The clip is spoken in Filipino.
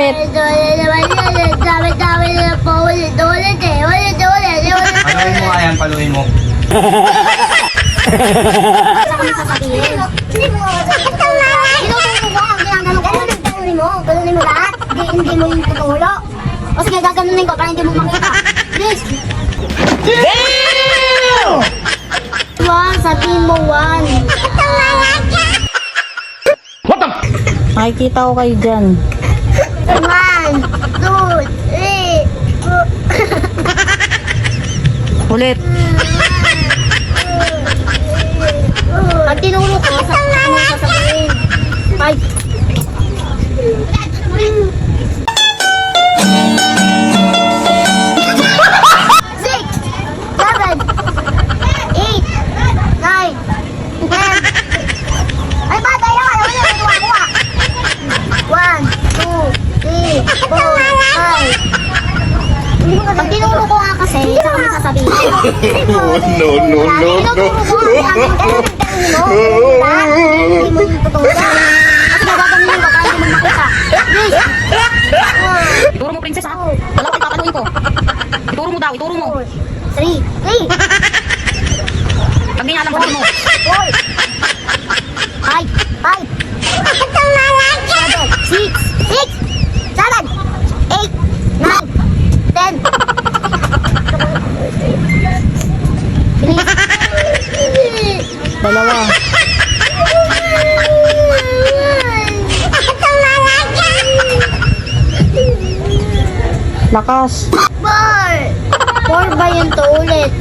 ulit. Dami-dami na po. Ulit eh. Paluin mo nga yan, paluin mo. Hindi mo sasabihin. Paluin mo lahat. Hindi mo yung tutulo. O sige, gaganunin ko para hindi mo makita. Please. Damn! One, sabihin mo one. Makikita ko kayo dyan. 1, 2, 3. Ulit. Pag tinuro ko, sasabihin. 5. 'Pag tinuro ko nga kasi, saka mo sasabihin. No. Tinuturo ko nga, hindi mo yung tuturo. Kasi nagaganin ko, para hindi mo makita. Please. Ituro mo, princess, ha? Wala ko ipapaluin ko. Ituro mo daw, ituro mo. 3. Pag dinalang ko mo. 5. 6. 7. 8. 9. 10. Dalawa. Lakas. 4 ba yun to ulit?